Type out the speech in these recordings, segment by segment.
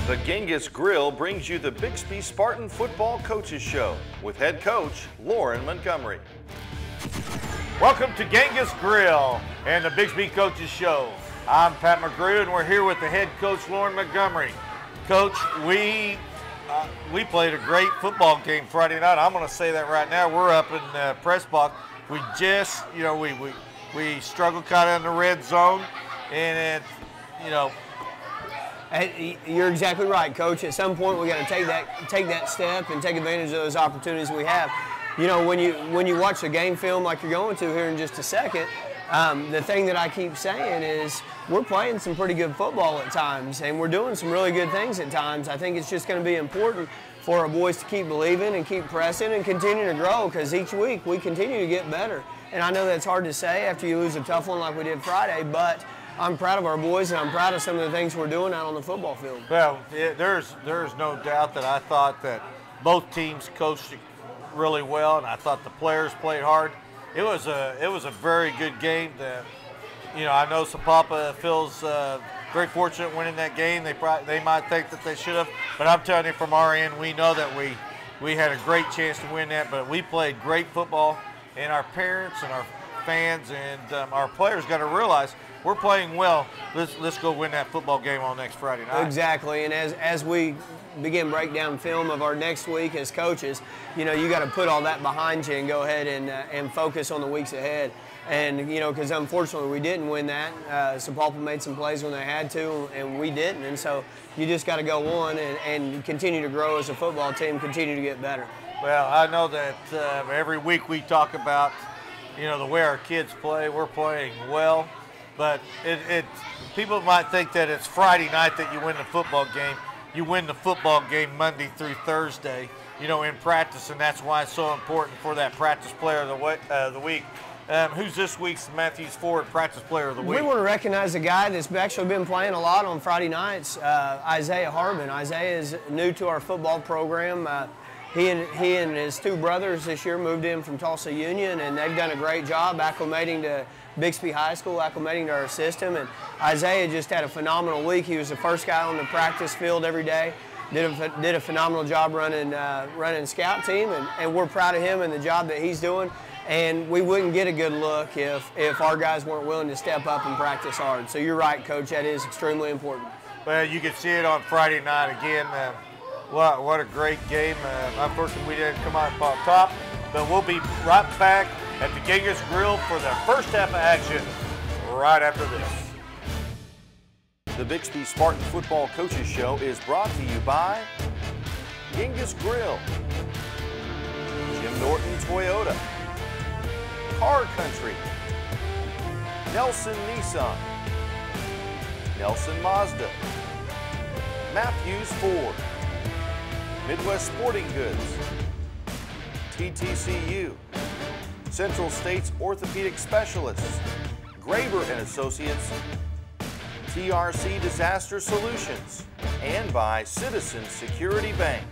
The Genghis Grill brings you the Bixby Spartan Football Coaches Show with head coach Lauren Montgomery. Welcome to Genghis Grill and the Bixby Coaches Show. I'm Pat McGrew and we're here with the head coach Lauren Montgomery. Coach, we played a great football game Friday night. I'm going to say that right now. We're up in the press box. We just, we struggled kind of in the red zone, and You're exactly right, Coach. At some point, we got to take that step and take advantage of those opportunities we have. You know, when you watch the game film like you're going to here in just a second, the thing that I keep saying is we're playing some pretty good football at times, and we're doing some really good things at times. I think it's just going to be important for our boys to keep believing and keep pressing and continue to grow, because each week we continue to get better. And I know that's hard to say after you lose a tough one like we did Friday, but I'm proud of our boys, and I'm proud of some of the things we're doing out on the football field. Well, there's no doubt that I thought that both teams coached really well, and I thought the players played hard. It was a very good game. I know Sapulpa feels very fortunate winning that game. They might think that they should have, but I'm telling you, from our end, we know that we had a great chance to win that. But we played great football, and our parents and our fans and our players got to realize we're playing well. Let's go win that football game on next Friday night. Exactly, and as we begin breakdown film of our next week as coaches, you got to put all that behind you and go ahead and focus on the weeks ahead. And because unfortunately we didn't win that. Sapulpa made some plays when they had to, and we didn't. And so you just got to go on and continue to grow as a football team, continue to get better. Well, I know that every week we talk about the way our kids play. We're playing well. But people might think that it's Friday night that you win the football game. You win the football game Monday through Thursday, in practice, and that's why it's so important for that practice player of the week. Who's this week's Matthews Ford practice player of the week? We want to recognize a guy that's actually been playing a lot on Friday nights, Isaiah Harbin. Isaiah is new to our football program. He and his two brothers this year moved in from Tulsa Union, and they've done a great job acclimating to Bixby High School, acclimating to our system. And Isaiah just had a phenomenal week. He was the first guy on the practice field every day. Did a phenomenal job running scout team, and we're proud of him and the job that he's doing. And we wouldn't get a good look if our guys weren't willing to step up and practice hard. So you're right, Coach. That is extremely important. Well, you can see it on Friday night again. What a great game. Unfortunately, we didn't come out on top, but we'll be right back at the Genghis Grill for the first half of action right after this. The Bixby Spartan Football Coaches Show is brought to you by Genghis Grill, Jim Norton Toyota, Car Country, Nelson Nissan, Nelson Mazda, Matthews Ford, Midwest Sporting Goods, TTCU, Central States Orthopedic Specialists, Graber and Associates, TRC Disaster Solutions, and by Citizens Security Bank.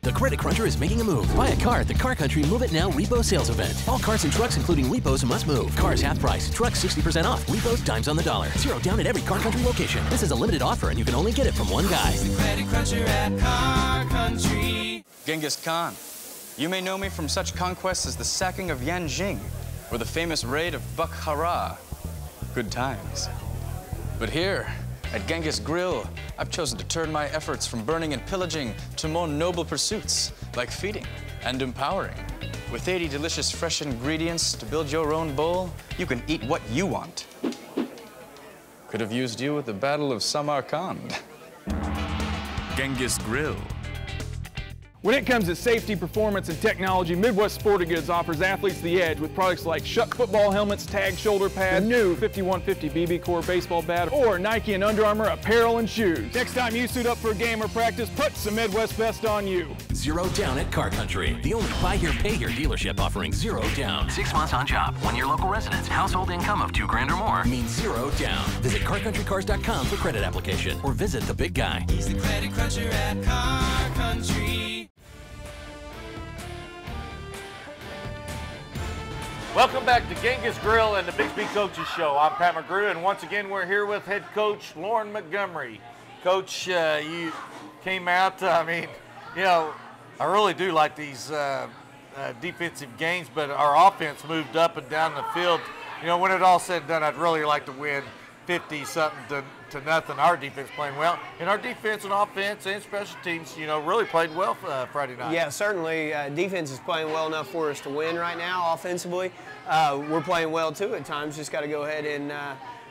The Credit Cruncher is making a move. Buy a car at the Car Country Move It Now Repo Sales Event. All cars and trucks, including repos, must move. Cars half price, trucks 60% off, repos dimes on the dollar. Zero down at every Car Country location. This is a limited offer, and you can only get it from one guy. The Credit Cruncher at Car Country. Genghis Khan. You may know me from such conquests as the sacking of Yanjing or the famous raid of Bukhara. Good times. But here, at Genghis Grill, I've chosen to turn my efforts from burning and pillaging to more noble pursuits, like feeding and empowering. With 80 delicious fresh ingredients to build your own bowl, you can eat what you want. Could have used you at the Battle of Samarkand. Genghis Grill. When it comes to safety, performance, and technology, Midwest Sporting Goods offers athletes the edge with products like Shuck football helmets, Tag shoulder pads, new 5150 BB Core baseball bat, or Nike and Under Armour apparel and shoes. Next time you suit up for a game or practice, put some Midwest best on you. Zero down at Car Country. The only buy here, pay here dealership offering zero down. 6 months on job, 1 year local residence, household income of $2,000 or more means zero down. Visit CarCountryCars.com for credit application or visit the big guy. He's the Credit Cruncher at Car Country. Welcome back to Genghis Grill and the Bixby Coaches Show. I'm Pat McGrew, and once again we're here with head coach Lauren Montgomery. Coach, you came out, I really do like these defensive games, but our offense moved up and down the field. When it all said and done, I'd really like to win 50-something to nothing. Our defense playing well, and our defense and offense and special teams, really played well Friday night. Yeah, certainly. Defense is playing well enough for us to win right now. Offensively, we're playing well too at times. Just got to go ahead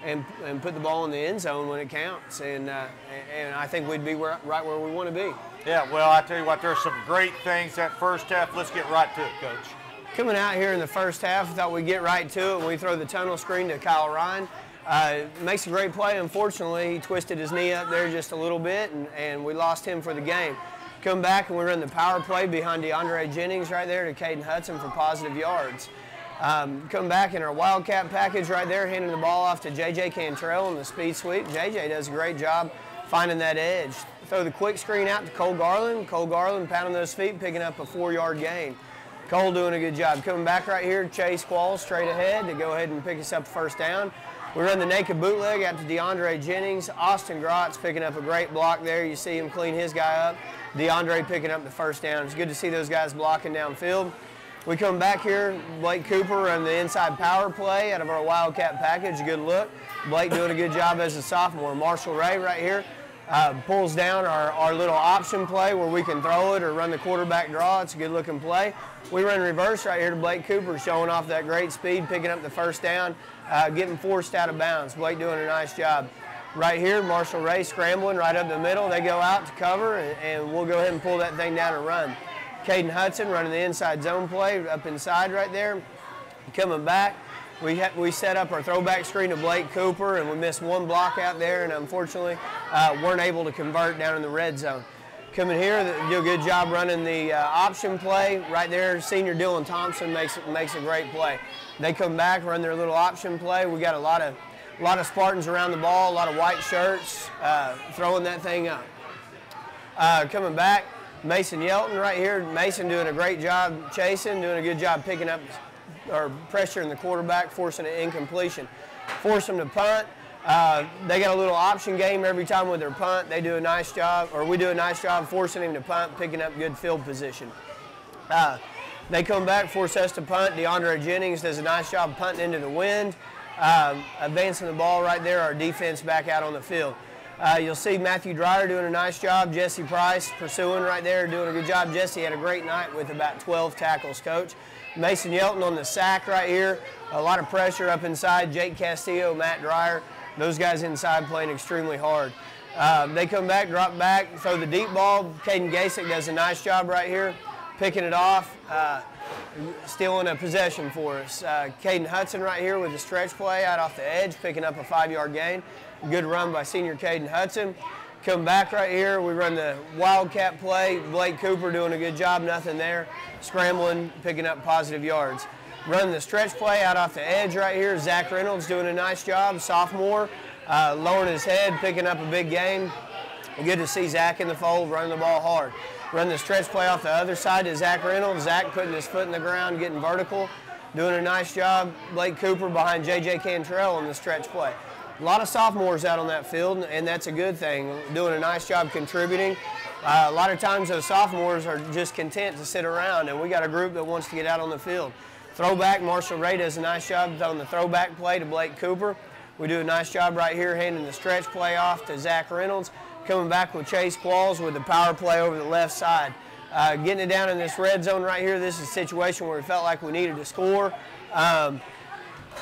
and put the ball in the end zone when it counts, and I think we'd be right where we want to be. Yeah, well, I tell you what, there's some great things that first half. Let's get right to it, Coach. Coming out here in the first half, I thought we'd get right to it. We throw the tunnel screen to Kyle Ryan. Makes a great play. Unfortunately, he twisted his knee up there just a little bit, and we lost him for the game. Come back and we run the power play behind DeAndre Jennings right there to Caden Hudson for positive yards. Come back in our Wildcat package right there, handing the ball off to J.J. Cantrell in the speed sweep. J.J. does a great job finding that edge. Throw the quick screen out to Cole Garland. Cole Garland pounding those feet, picking up a 4-yard gain. Cole doing a good job. Coming back right here, Chase Qualls straight ahead to go ahead and pick us up a first down. We run the naked bootleg out to DeAndre Jennings. Austin Grotz picking up a great block there. You see him clean his guy up. DeAndre picking up the first down. It's good to see those guys blocking downfield. We come back here, Blake Cooper on the inside power play out of our Wildcat package. Good look. Blake doing a good job as a sophomore. Marshall Ray right here pulls down our little option play where we can throw it or run the quarterback draw. It's a good looking play. We run reverse right here to Blake Cooper, showing off that great speed, picking up the first down, getting forced out of bounds. Blake doing a nice job. Right here, Marshall Ray scrambling right up the middle. They go out to cover, and we'll go ahead and pull that thing down and run. Caden Hudson running the inside zone play up inside right there. Coming back, we set up our throwback screen to Blake Cooper, and we missed one block out there, and unfortunately weren't able to convert down in the red zone. Coming here, they do a good job running the option play. Right there, senior Dylan Thompson makes a great play. They come back, run their little option play. We got a lot of Spartans around the ball, a lot of white shirts throwing that thing up. Coming back, Mason Yelton right here. Mason doing a great job chasing, doing a good job picking up or pressuring the quarterback, forcing an incompletion. Force them to punt. They got a little option game every time with their punt. They do a nice job, or we do a nice job forcing him to punt, picking up good field position. They come back, force us to punt. DeAndre Jennings does a nice job punting into the wind, advancing the ball right there, our defense back out on the field. You'll see Matthew Dreyer doing a nice job. Jesse Price pursuing right there, doing a good job. Jesse had a great night with about 12 tackles, Coach. Mason Yelton on the sack right here. A lot of pressure up inside. Jake Castillo, Matt Dreyer. Those guys inside playing extremely hard. They come back, drop back, throw the deep ball. Caden Gasick does a nice job right here, picking it off, stealing a possession for us. Caden Hudson right here with the stretch play out off the edge, picking up a 5-yard gain. Good run by senior Caden Hudson. Come back right here, we run the Wildcat play. Blake Cooper doing a good job, nothing there. Scrambling, picking up positive yards. Run the stretch play out off the edge right here. Zach Reynolds doing a nice job, sophomore, lowering his head, picking up a big gain. Good to see Zach in the fold, running the ball hard. Run the stretch play off the other side to Zach Reynolds. Zach putting his foot in the ground, getting vertical, doing a nice job. Blake Cooper behind J.J. Cantrell on the stretch play. A lot of sophomores out on that field, and that's a good thing, doing a nice job contributing. A lot of times those sophomores are just content to sit around, and we got a group that wants to get out on the field. Throwback, Marshall Ray does a nice job on the throwback play to Blake Cooper. We do a nice job right here handing the stretch play off to Zach Reynolds. Coming back with Chase Qualls with the power play over the left side. Getting it down in this red zone right here, this is a situation where we felt like we needed to score.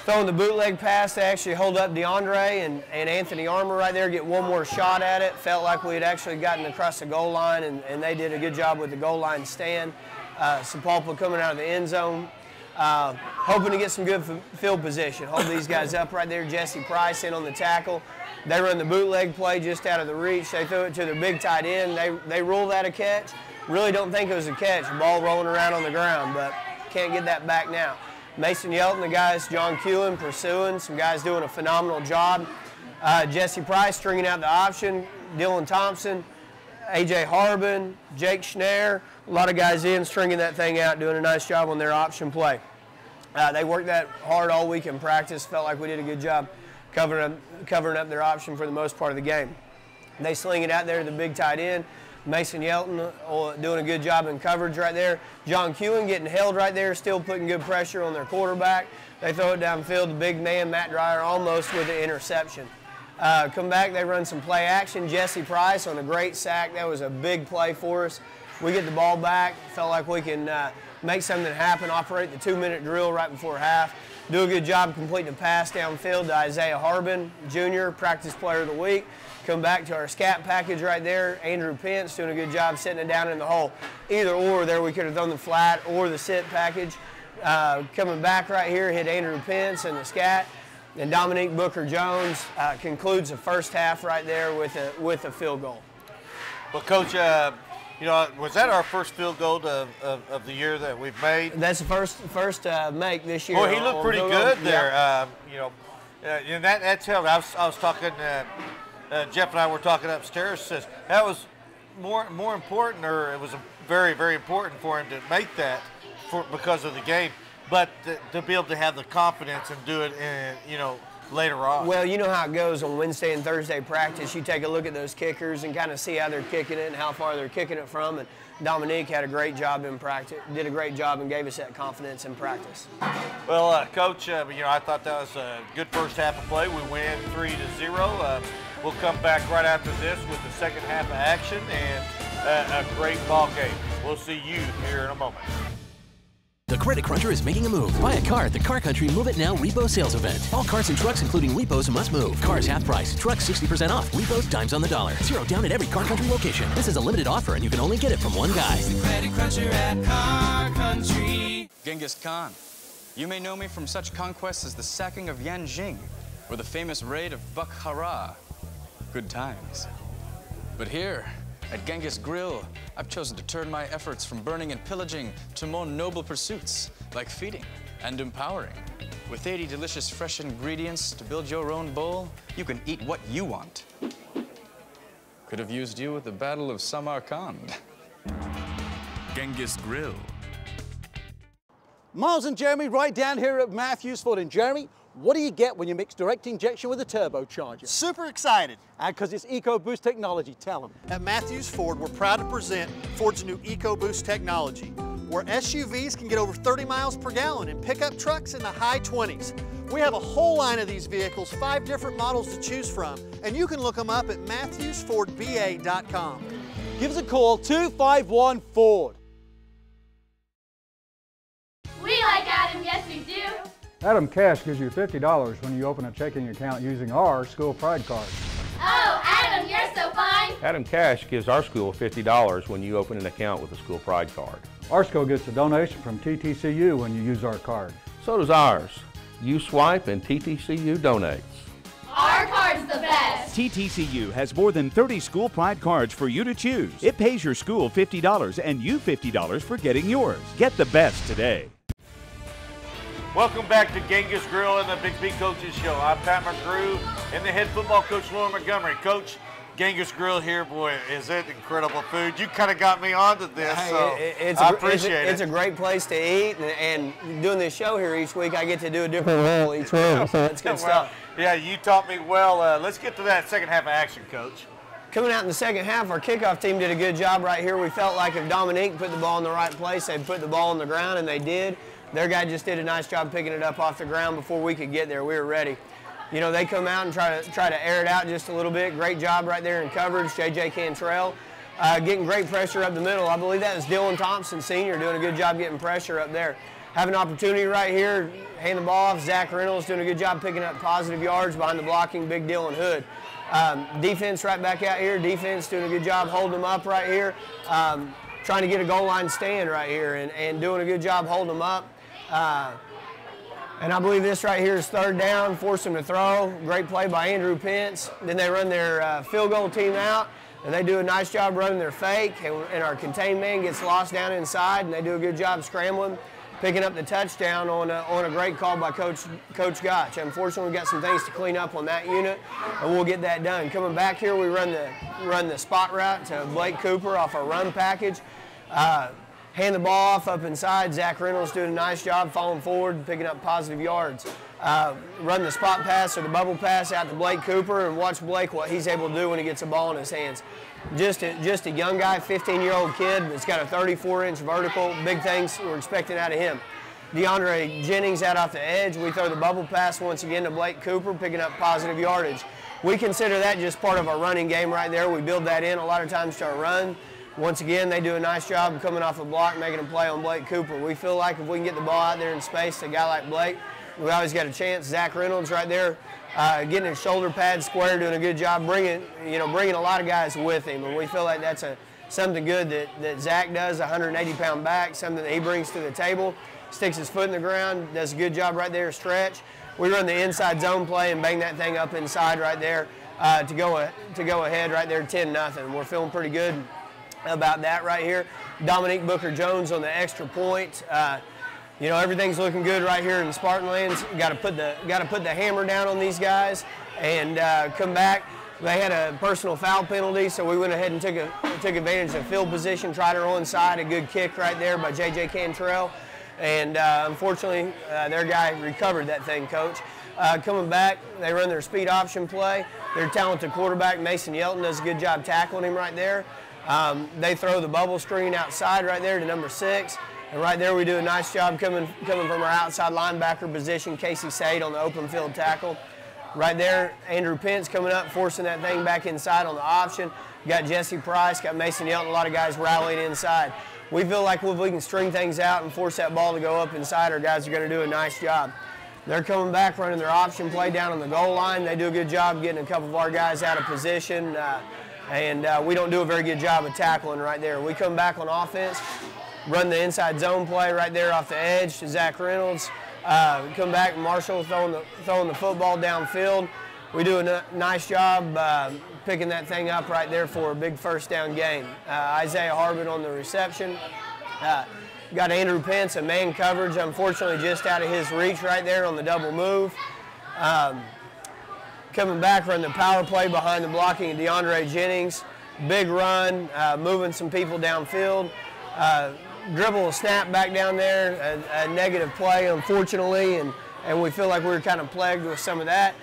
Throwing the bootleg pass, they actually hold up DeAndre and Anthony Armour right there, get one more shot at it. Felt like we had actually gotten across the goal line, and they did a good job with the goal line stand. Sapulpa coming out of the end zone. Hoping to get some good field position. Hold these guys up right there. Jesse Price in on the tackle. They run the bootleg play just out of the reach. They throw it to their big tight end. They rule that a catch. Really don't think it was a catch. The ball rolling around on the ground, but can't get that back now. Mason Yelton, the guys, John Kewen pursuing. Some guys doing a phenomenal job. Jesse Price stringing out the option. Dylan Thompson, A.J. Harbin, Jake Schneer. A lot of guys in, stringing that thing out, doing a nice job on their option play. They worked that hard all week in practice. Felt like we did a good job covering up their option for the most part of the game. They sling it out there to the big tight end. Mason Yelton doing a good job in coverage right there. John Kewen getting held right there, still putting good pressure on their quarterback. They throw it downfield. The big man, Matt Dreyer, almost with the interception. Come back, they run some play action. Jesse Price on a great sack. That was a big play for us. We get the ball back. Felt like we can make something happen, operate the 2-minute drill right before half. Do a good job completing a pass downfield to Isaiah Harbin, Jr., Practice Player of the Week. Come back to our scat package right there. Andrew Pence doing a good job setting it down in the hole. Either or there, we could have done the flat or the sit package. Coming back right here, hit Andrew Pence in the scat. And Dominique Booker-Jones concludes the first half right there with a field goal. Well, Coach, you know, was that our first field goal of the year that we've made? That's the first make this year. Well, he looked pretty good there. Yeah. You know, and that's helped. I was talking. Jeff and I were talking upstairs. Says that was more important, or it was very, very important for him to make that because of the game. But to be able to have the confidence and do it, you know, later on. Well, you know how it goes on Wednesday and Thursday practice. You take a look at those kickers and kind of see how they're kicking it and how far they're kicking it from. And Dominique had a great job in practice, did a great job and gave us that confidence in practice. Well, Coach, you know, I thought that was a good first half of play. We win 3-0. We'll come back right after this with the second half of action and a great ball game. We'll see you here in a moment. The Credit Cruncher is making a move. Buy a car at the Car Country Move It Now Repo Sales Event. All cars and trucks, including repos, must move. Cars half price. Trucks 60% off. Repos dimes on the dollar. Zero down at every Car Country location. This is a limited offer, and you can only get it from one guy. The Credit Cruncher at Car Country. Genghis Khan. You may know me from such conquests as the sacking of Yanjing or the famous raid of Bukhara. Good times. But here, at Genghis Grill, I've chosen to turn my efforts from burning and pillaging to more noble pursuits like feeding and empowering. With 80 delicious fresh ingredients to build your own bowl, you can eat what you want. Could have used you at the Battle of Samarkand. Genghis Grill. Miles and Jeremy right down here at Matthews Ford. And Jeremy, what do you get when you mix direct injection with a turbocharger? Super excited. And because it's EcoBoost technology, tell them. At Matthews Ford, we're proud to present Ford's new EcoBoost technology, where SUVs can get over 30 miles per gallon and pickup trucks in the high 20s. We have a whole line of these vehicles, 5 different models to choose from, and you can look them up at MatthewsFordBA.com. Give us a call, 251 Ford. We like Adam, yes we do. Adam Cash gives you $50 when you open a checking account using our School Pride card. Oh, Adam, you're so fine. Adam Cash gives our school $50 when you open an account with a School Pride card. Our school gets a donation from TTCU when you use our card. So does ours. You swipe and TTCU donates. Our card's the best. TTCU has more than 30 School Pride cards for you to choose. It pays your school $50 and you $50 for getting yours. Get the best today. Welcome back to Genghis Grill and the Bixby Coaches Show. I'm Pat McGrew and the head football coach, Lauren Montgomery. Coach, Genghis Grill here, boy, is it incredible food. You kind of got me onto this, so I appreciate it. It's a great place to eat, and doing this show here each week, I get to do a different role each week, so that's good stuff. Yeah, you taught me well. Let's get to that second half of action, Coach. Coming out in the second half, our kickoff team did a good job right here. We felt like if Dominique put the ball in the right place, they'd put the ball on the ground, and they did. Their guy just did a nice job picking it up off the ground before we could get there. We were ready. You know, they come out and try to air it out just a little bit. Great job right there in coverage, J.J. Cantrell. Getting great pressure up the middle. I believe that was Dylan Thompson, Sr., doing a good job getting pressure up there. Have an opportunity right here, hand the ball off. Zach Reynolds doing a good job picking up positive yards behind the blocking big Dylan Hood. Defense right back out here. Defense doing a good job holding them up right here. Trying to get a goal line stand right here and doing a good job holding them up. And I believe this right here is third down, force them to throw. Great play by Andrew Pence. Then they run their field goal team out, and they do a nice job running their fake, and our contained man gets lost down inside, and they do a good job scrambling, picking up the touchdown on a great call by Coach Gotch. Unfortunately, we've got some things to clean up on that unit, and we'll get that done. Coming back here, we run the spot route to Blake Cooper off our run package. hand the ball off up inside. Zach Reynolds doing a nice job falling forward, picking up positive yards. Run the spot pass or the bubble pass out to Blake Cooper, and watch Blake what he's able to do when he gets a ball in his hands. Just a young guy, 15-year-old kid that's got a 34-inch vertical. Big things we're expecting out of him. DeAndre Jennings out off the edge. We throw the bubble pass once again to Blake Cooper, picking up positive yardage. We consider that just part of our running game right there. We build that in a lot of times to our run. Once again, they do a nice job of coming off the block, making a play on Blake Cooper. We feel like if we can get the ball out there in space to a guy like Blake, we always got a chance. Zach Reynolds right there, getting his shoulder pads square, doing a good job, bringing a lot of guys with him. And we feel like that's something good that Zach does, a 180-pound back, something that he brings to the table. Sticks his foot in the ground, does a good job right there, stretch. We run the inside zone play and bang that thing up inside right there to go ahead right there, 10-0. We're feeling pretty good about that right here. Dominique Booker-Jones on the extra point. Everything's looking good right here in Spartan Lands. Got to put the hammer down on these guys and come back. They had a personal foul penalty, so we went ahead and took advantage of field position, tried our own side, a good kick right there by J.J. Cantrell. And unfortunately, their guy recovered that thing, Coach. Coming back, they run their speed option play. Their talented quarterback, Mason Yelton, does a good job tackling him right there. They throw the bubble screen outside right there to number 6. And right there we do a nice job coming from our outside linebacker position, Casey Sade on the open field tackle. Right there, Andrew Pence coming up, forcing that thing back inside on the option. Got Jesse Price, got Mason Yelton, a lot of guys rallying inside. We feel like if we can string things out and force that ball to go up inside, our guys are going to do a nice job. They're coming back, running their option play down on the goal line. They do a good job getting a couple of our guys out of position, and we don't do a very good job of tackling right there. We come back on offense, run the inside zone play right there off the edge to Zach Reynolds. Come back, Marshall throwing the football downfield. We do a nice job picking that thing up right there for a big first down gain. Isaiah Harbin on the reception. Got Andrew Pence, a man coverage, unfortunately just out of his reach right there on the double move. Coming back, run the power play behind the blocking of DeAndre Jennings. Big run, moving some people downfield. Dribble a snap back down there, a negative play, unfortunately, and we feel like we were kind of plagued with some of that.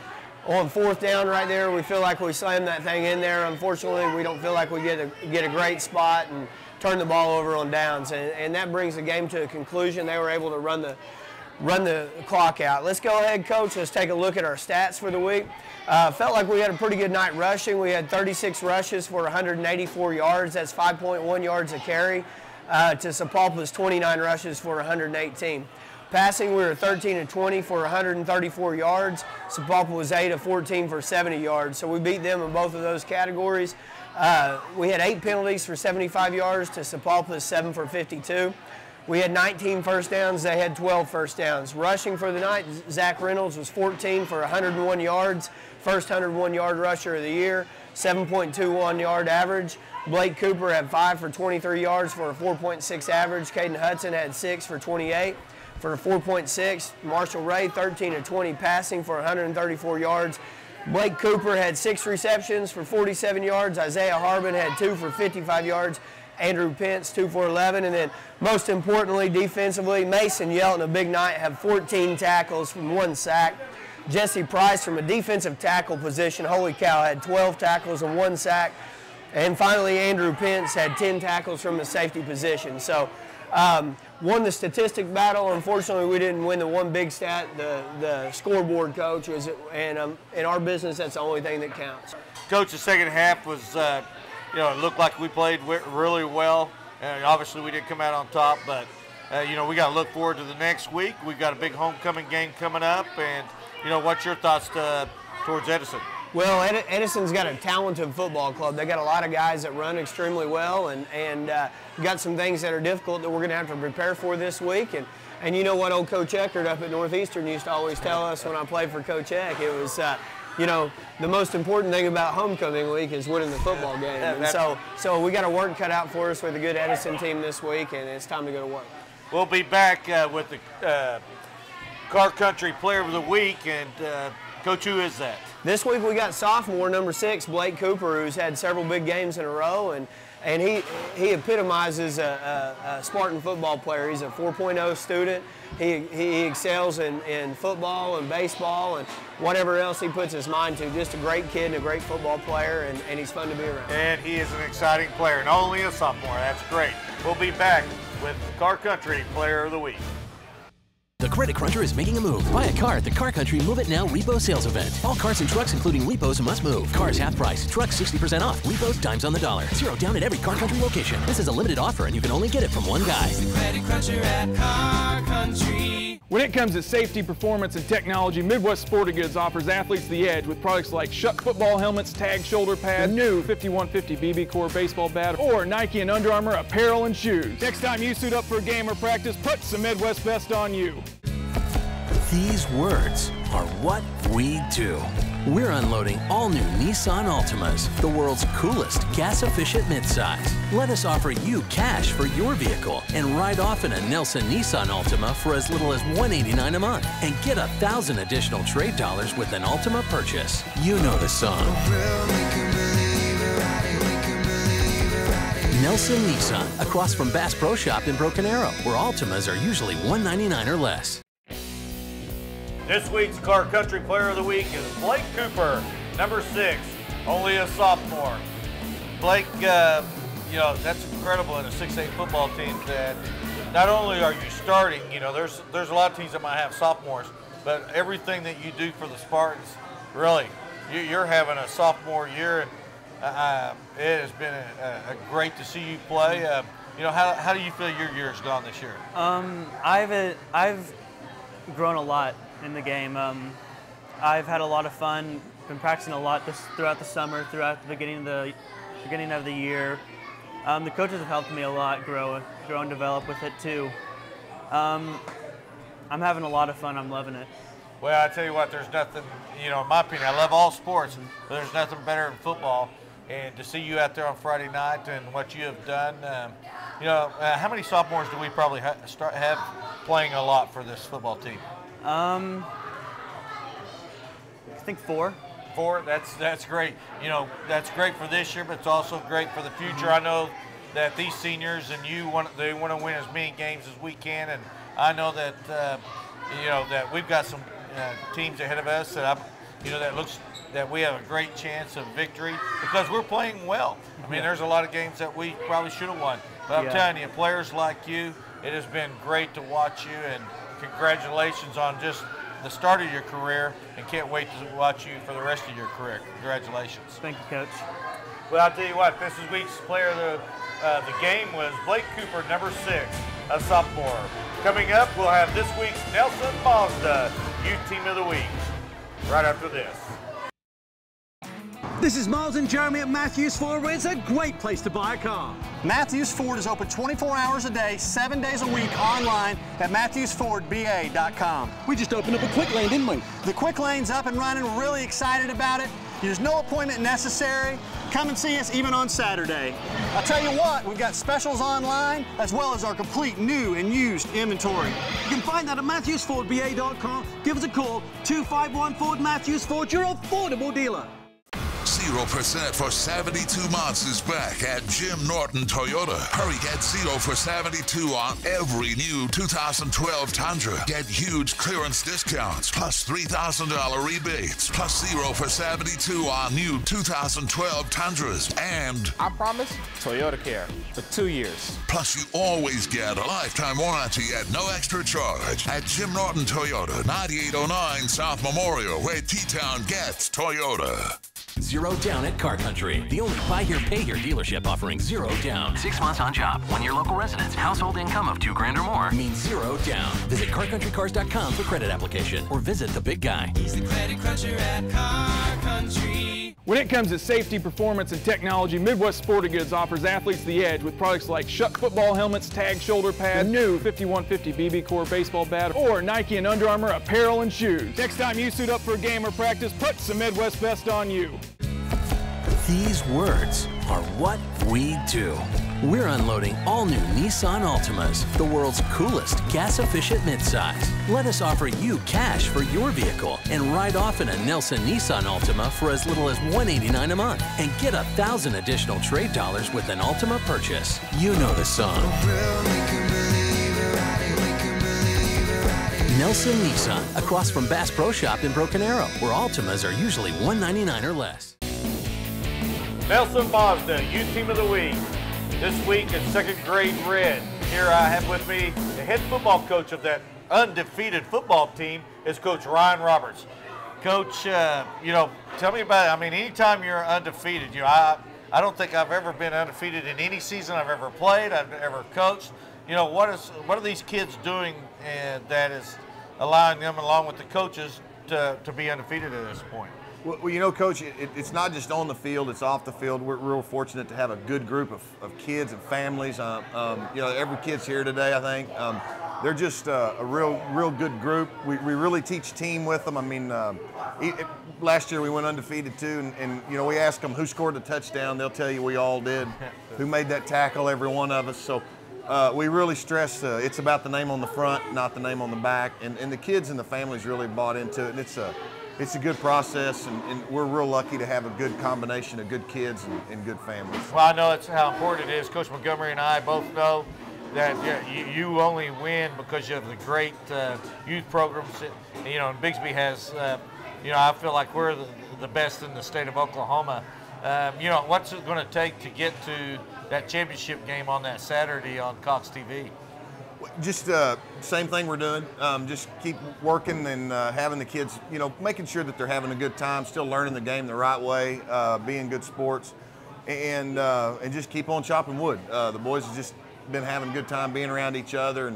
On fourth down right there, we feel like we slammed that thing in there. Unfortunately, we don't feel like we get a great spot and turn the ball over on downs, and that brings the game to a conclusion. They were able to run the clock out. Let's go ahead, Coach. Let's take a look at our stats for the week. Felt like we had a pretty good night rushing. We had 36 rushes for 184 yards. That's 5.1 yards a carry to Sapulpa's 29 rushes for 118. Passing, we were 13 of 20 for 134 yards. Sapulpa was 8 of 14 for 70 yards. So we beat them in both of those categories. We had 8 penalties for 75 yards to Sapulpa's 7 for 52. We had 19 first downs. They had 12 first downs. Rushing for the night, Zach Reynolds was 14 for 101 yards. First 101-yard rusher of the year, 7.21 yard average. Blake Cooper had 5 for 23 yards for a 4.6 average. Caden Hudson had 6 for 28 for a 4.6. Marshall Ray, 13 of 20 passing for 134 yards. Blake Cooper had 6 receptions for 47 yards. Isaiah Harbin had 2 for 55 yards. Andrew Pence, 2 for 11. And then most importantly, defensively, Mason Yelton, a big night, had 14 tackles from 1 sack. Jesse Price from a defensive tackle position, holy cow, had 12 tackles and 1 sack. And finally, Andrew Pence had 10 tackles from the safety position. So won the statistic battle. Unfortunately, we didn't win the one big stat, the scoreboard, Coach. And in our business, that's the only thing that counts. Coach, the second half was, it looked like we played really well. Obviously, we didn't come out on top, but, we got to look forward to the next week. We've got a big homecoming game coming up, and, what's your thoughts towards Edison? Well, Edison's got a talented football club. They got a lot of guys that run extremely well, and got some things that are difficult that we're going to have to prepare for this week. And you know what old Coach Eckert up at Northeastern used to always tell us when I played for Coach Eck? It was, the most important thing about homecoming week is winning the football game. And so we got our work cut out for us with a good Edison team this week, and it's time to go to work. We'll be back with the Car Country Player of the Week, and Coach, who is that? This week we got sophomore number 6, Blake Cooper, who's had several big games in a row, And he epitomizes a Spartan football player. He's a 4.0 student. He excels in football and baseball and whatever else he puts his mind to. Just a great kid and a great football player, and he's fun to be around. And he is an exciting player, and only a sophomore. That's great. We'll be back with Car Country Player of the Week. The Credit Cruncher is making a move. Buy a car at the Car Country Move It Now Repo Sales Event. All cars and trucks, including repos, must move. Cars half price, trucks 60% off, repos dimes on the dollar. Zero down at every Car Country location. This is a limited offer, and you can only get it from one guy. The Credit Cruncher at Car Country. When it comes to safety, performance, and technology, Midwest Sporting Goods offers athletes the edge with products like Shuck football helmets, tag shoulder pads, new 5150 BB Core baseball bat, or Nike and Under Armour apparel and shoes. Next time you suit up for a game or practice, put some Midwest best on you. These words are what we do. We're unloading all new Nissan Altimas, the world's coolest gas-efficient midsize. Let us offer you cash for your vehicle and ride off in a Nelson Nissan Altima for as little as $189 a month and get 1,000 additional trade dollars with an Altima purchase. You know the song. Nelson Nissan, across from Bass Pro Shop in Broken Arrow, where Altimas are usually $199 or less. This week's Car Country Player of the Week is Blake Cooper, number 6, only a sophomore. Blake, you know, that's incredible in a 6A football team that not only are you starting, you know, there's a lot of teams that might have sophomores, but everything that you do for the Spartans, really, you're having a sophomore year, and it has been a great to see you play. You know, how do you feel your year's gone this year? I've grown a lot in the game. I've had a lot of fun, been practicing a lot throughout the summer, throughout the beginning of the year. The coaches have helped me a lot grow and develop with it too. I'm having a lot of fun. I'm loving it. Well, I tell you what, there's nothing, you know, in my opinion, I love all sports, but there's nothing better than football. And to see you out there on Friday night and what you have done, you know, how many sophomores do we probably have playing a lot for this football team? I think 4. 4, that's great. You know, that's great for this year, but it's also great for the future. I know that these seniors and they want to win as many games as we can, and I know that you know that we've got some teams ahead of us that that we have a great chance of victory because we're playing well. I mean, there's a lot of games that we probably should have won, but I'm telling you, players like you, it has been great to watch you, and congratulations on just the start of your career, and can't wait to watch you for the rest of your career. Congratulations. Thank you, Coach. Well, I'll tell you what, this week's player of the game was Blake Cooper, number 6, a sophomore. Coming up, we'll have this week's Nelson Mazda Youth Team of the Week right after this. This is Miles and Jeremy at Matthews Ford, where it's a great place to buy a car. Matthews Ford is open 24 hours a day, 7 days a week online at MatthewsFordBA.com. We just opened up a quick lane, didn't we? The quick lane's up and running. We're really excited about it. There's no appointment necessary. Come and see us even on Saturday. I'll tell you what, we've got specials online as well as our complete new and used inventory. You can find that at MatthewsFordBA.com. Give us a call, 251 Ford Matthews Ford, your affordable dealer. 0% for 72 months is back at Jim Norton Toyota. Hurry, get 0 for 72 on every new 2012 Tundra. Get huge clearance discounts, plus $3,000 rebates, plus 0 for 72 on new 2012 Tundras. And I promise Toyota Care for 2 years. Plus, you always get a lifetime warranty at no extra charge at Jim Norton Toyota, 9809 South Memorial, where T-Town gets Toyota. 0 down at Car Country. The only buy here, pay here dealership offering 0 down. 6 months on job. 1 year local residence. Household income of $2,000 or more means 0 down. Visit CarCountryCars.com for credit application or visit the big guy. He's the Credit Cruncher at Car Country. When it comes to safety, performance, and technology, Midwest Sporting Goods offers athletes the edge with products like Shuck football helmets, tag shoulder pads, new 5150 BB Core baseball bat, or Nike and Under Armour apparel and shoes. Next time you suit up for a game or practice, put some Midwest best on you. These words are what we do. We're unloading all new Nissan Altimas, the world's coolest gas-efficient midsize. Let us offer you cash for your vehicle and ride off in a Nelson Nissan Altima for as little as $189 a month and get 1,000 additional trade dollars with an Altima purchase. You know the song. Nelson Nissan, across from Bass Pro Shop in Broken Arrow, where Altimas are usually $199 or less. Nelson Mazda, youth team of the week. This week in second grade red. Here I have with me the head football coach of that undefeated football team is Coach Ryan Roberts. Coach, you know, tell me about it. I mean, anytime you're undefeated, you know, I don't think I've ever been undefeated in any season I've ever played, I've ever coached. You know, what are these kids doing that is allowing them, along with the coaches, to be undefeated at this point? Well, you know, Coach, it's not just on the field, it's off the field. We're real fortunate to have a good group of kids and families. You know, every kid's here today, I think. They're just a real good group. We really teach team with them. I mean, last year we went undefeated too, and you know, we ask them who scored the touchdown. They'll tell you we all did. Who made that tackle? Every one of us. So we really stress it's about the name on the front, not the name on the back. And the kids and the families really bought into it, and it's a good process, and we're real lucky to have a good combination of good kids and good families. Well, I know that's how important it is. Coach Montgomery and I both know that you only win because you have the great youth programs. You know, and Bixby has, you know, I feel like we're the best in the state of Oklahoma. You know, what's it going to take to get to that championship game on that Saturday on Cox TV? Just same thing we're doing. Just keep working and having the kids, you know, making sure that they're having a good time, still learning the game the right way, being good sports, and just keep on chopping wood. The boys have just been having a good time being around each other,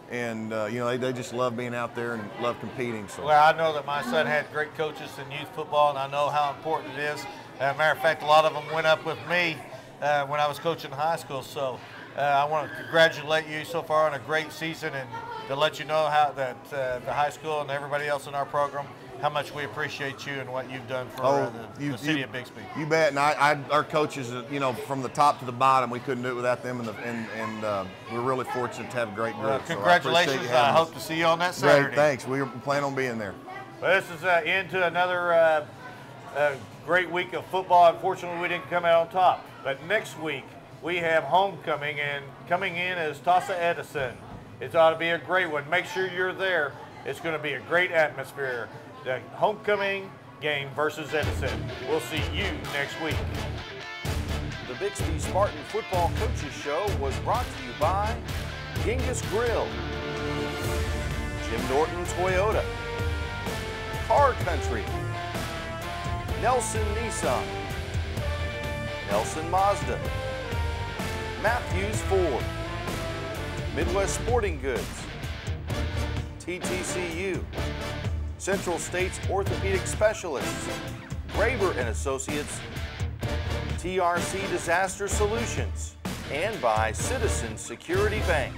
and you know, they just love being out there and love competing. So. Well, I know that my son had great coaches in youth football, and I know how important it is. As a matter of fact, a lot of them went up with me when I was coaching high school. So. I want to congratulate you so far on a great season, and to let you know how that the high school and everybody else in our program, how much we appreciate you and what you've done for the city of Bixby. You bet, and our coaches, you know, from the top to the bottom, we couldn't do it without them, and we're really fortunate to have a great group. Well, congratulations! I hope to see you on that Saturday. Great, thanks. We plan on being there. Well, this is into another great week of football. Unfortunately, we didn't come out on top, but next week we have homecoming, and coming in is Tassa Edison. It ought to be a great one. Make sure you're there. It's going to be a great atmosphere. The homecoming game versus Edison. We'll see you next week. The Bixby Spartan Football Coaches Show was brought to you by Genghis Grill, Jim Norton Toyota, Car Country, Nelson Nissan, Nelson Mazda, Matthews Ford, Midwest Sporting Goods, TTCU, Central States Orthopedic Specialists, Graber & Associates, TRC Disaster Solutions, and by Citizens Security Bank.